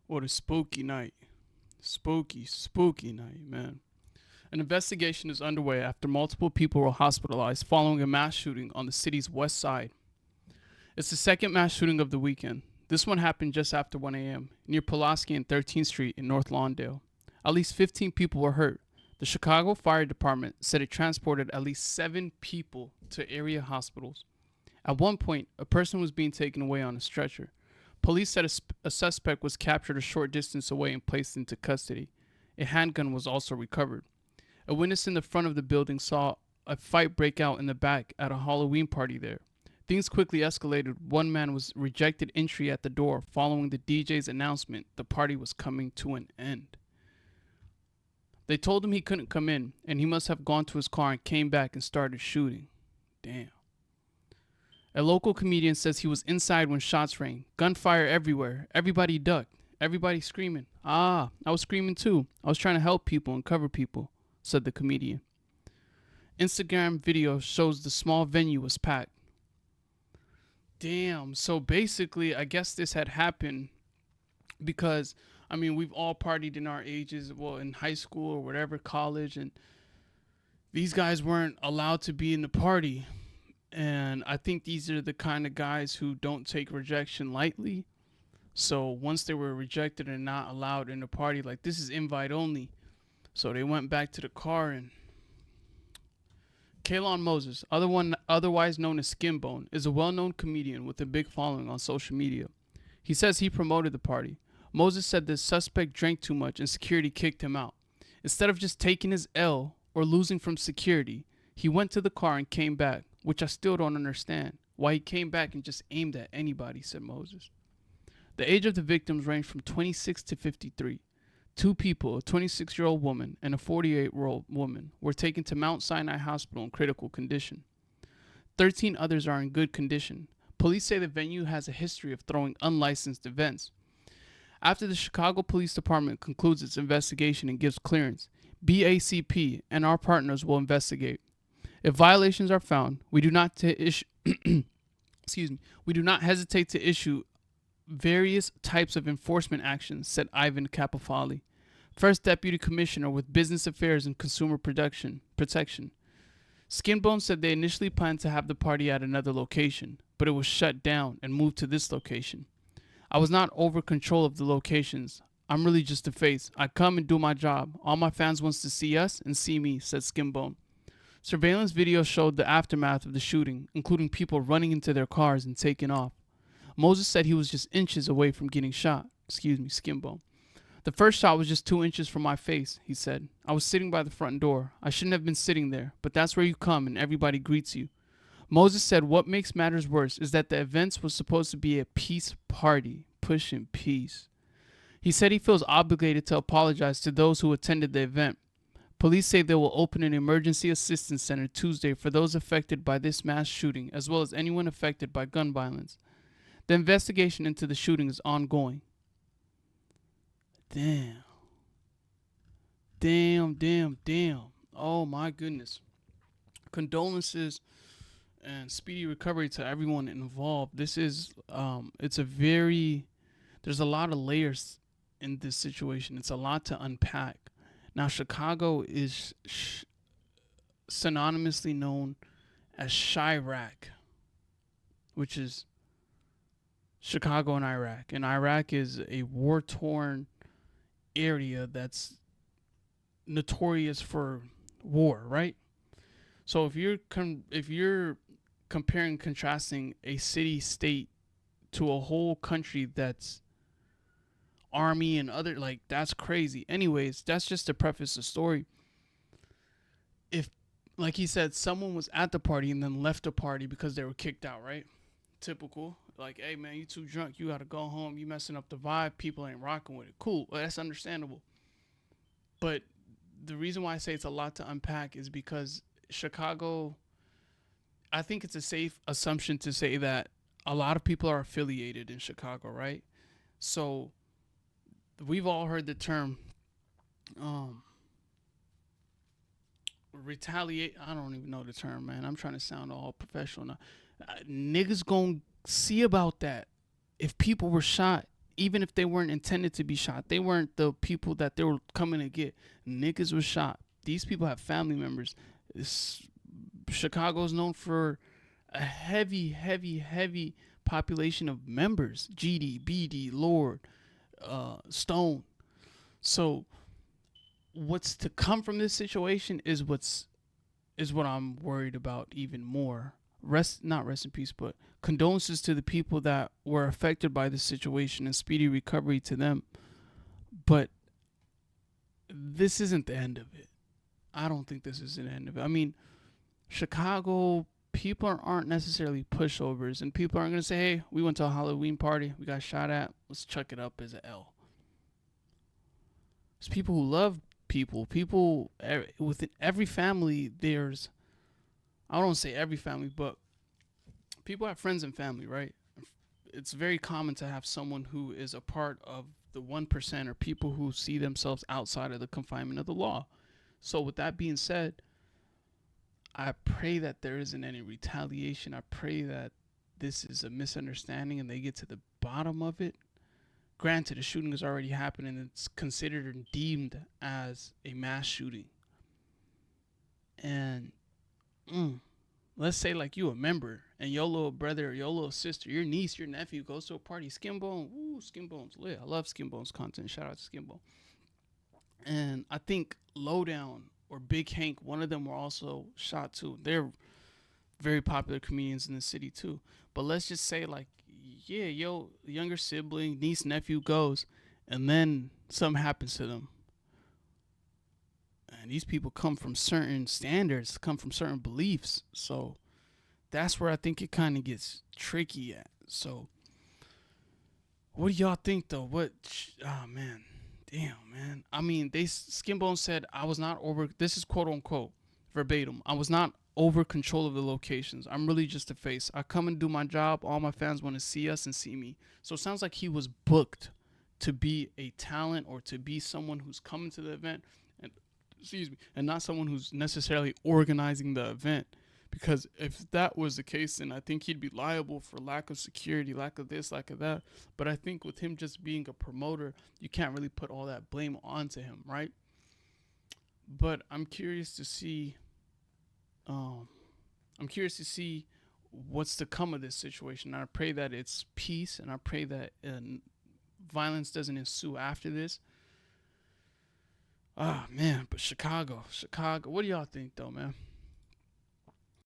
What a spooky night. Spooky night, man. An investigation is underway after multiple people were hospitalized following a mass shooting on the city's west side. It's the second mass shooting of the weekend. This one happened just after 1 a.m. near Pulaski and 13th Street in North Lawndale. At least 15 people were hurt. The Chicago Fire Department said it transported at least 7 people to area hospitals. At one point, a person was being taken away on a stretcher. Police said a suspect was captured a short distance away and placed into custody. A handgun was also recovered. A witness in the front of the building saw a fight break out in the back at a Halloween party there. Things quickly escalated. One man was rejected entry at the door following the DJ's announcement the party was coming to an end. They told him he couldn't come in, and he must have gone to his car and came back and started shooting. Damn. A local comedian says he was inside when shots rang. Gunfire everywhere. Everybody ducked. Everybody screaming. Ah, I was screaming too. I was trying to help people and cover people, said the comedian. Instagram video shows the small venue was packed. Damn. So basically, I guess this had happened because, I mean, we've all partied in our ages, well, in high school or whatever, college, and these guys weren't allowed to be in the party. And I think these are the kind of guys who don't take rejection lightly. So once they were rejected and not allowed in the party, like this is invite only. So they went back to the car and Kalon Moses, otherwise known as Skinbone, is a well-known comedian with a big following on social media. He says he promoted the party. Moses said the suspect drank too much and security kicked him out. Instead of just taking his L or losing from security, he went to the car and came back, which I still don't understand. Why he came back and just aimed at anybody, said Moses. The age of the victims ranged from 26 to 53. Two people, a 26-year-old woman and a 48-year-old woman, were taken to Mount Sinai Hospital in critical condition. 13 others are in good condition. Police say the venue has a history of throwing unlicensed events. After the Chicago Police Department concludes its investigation and gives clearance, BACP and our partners will investigate. If violations are found, we do not we do not hesitate to issue various types of enforcement actions, said Ivan Capofali, First Deputy Commissioner with Business Affairs and Consumer Protection. Skinbone said they initially planned to have the party at another location, but it was shut down and moved to this location. I was not over control of the locations. I'm really just a face. I come and do my job. All my fans wants to see us and see me, said Skinbone. Surveillance video showed the aftermath of the shooting, including people running into their cars and taking off. Moses said he was just inches away from getting shot. Skinbone. The first shot was just 2 inches from my face, he said. I was sitting by the front door. I shouldn't have been sitting there, but that's where you come and everybody greets you. Moses said what makes matters worse is that the events was supposed to be a peace party, pushing peace. He said he feels obligated to apologize to those who attended the event. Police say they will open an emergency assistance center Tuesday for those affected by this mass shooting, as well as anyone affected by gun violence. The investigation into the shooting is ongoing. Damn. Oh my goodness. Condolences and speedy recovery to everyone involved. This is, it's a very, there's a lot of layers in this situation. It's a lot to unpack. Now, Chicago is synonymously known as Chirac, which is Chicago and Iraq. And Iraq is a war-torn area that's notorious for war, right? So if you're comparing contrasting a city state to a whole country that's army and other, like, that's crazy. Anyways, that's just to preface the story. If, like he said, someone was at the party and then left the party because they were kicked out, right? Typical. Like, hey man, you too drunk, you gotta go home, you messing up the vibe, people ain't rocking with it. Cool, well, that's understandable. But the reason why I say it's a lot to unpack is because Chicago, I think it's a safe assumption to say that a lot of people are affiliated in Chicago, right? So we've all heard the term um retaliate. I don't even know the term, man. I'm trying to sound all professional now. Niggas gonna see about that. If people were shot even if they weren't intended to be shot, they weren't the people that they were coming to get. Niggas was shot. These people have family members. Chicago is known for a heavy, heavy, heavy population of members. GD, BD, Lord, Stone. So what's to come from this situation is what I'm worried about even more. Not rest in peace, but condolences to the people that were affected by this situation and speedy recovery to them. But this isn't the end of it. I don't think this is the end of it. I mean, Chicago people aren't necessarily pushovers, and people aren't gonna say, "Hey, we went to a Halloween party, we got shot at. Let's chuck it up as an L." It's people who love people. People within every family. There's I don't say every family, but people have friends and family, right? It's very common to have someone who is a part of the 1% or people who see themselves outside of the confinement of the law. So, with that being said, I pray that there isn't any retaliation. I pray that this is a misunderstanding and they get to the bottom of it. Granted, a shooting has already happened and it's considered and deemed as a mass shooting. And mm, let's say like you a member and your little brother or your little sister, your niece, your nephew goes to a party. Skinbone, ooh, Skinbone's lit. I love Skinbone's content. Shout out to Skinbone. And I think Lowdown or Big Hank, one of them were also shot too. They're very popular comedians in the city too. But let's just say like, yeah, yo, younger sibling, niece, nephew goes, and then something happens to them. And these people come from certain standards, come from certain beliefs. So that's where I think it kind of gets tricky at. So, what do y'all think though? Oh man, damn man. I mean, Skinbone said I was not over. This is quote unquote verbatim. I was not over control of the locations. I'm really just a face. I come and do my job. All my fans want to see us and see me. So it sounds like he was booked to be a talent or to be someone who's coming to the event, and excuse me, and not someone who's necessarily organizing the event. Because if that was the case, then I think he'd be liable for lack of security, lack of this, lack of that. But I think with him just being a promoter, you can't really put all that blame onto him, right? But um, I'm curious to see what's to come of this situation. I pray that it's peace, and I pray that violence doesn't ensue after this. Ah, man, but Chicago. What do y'all think, though, man?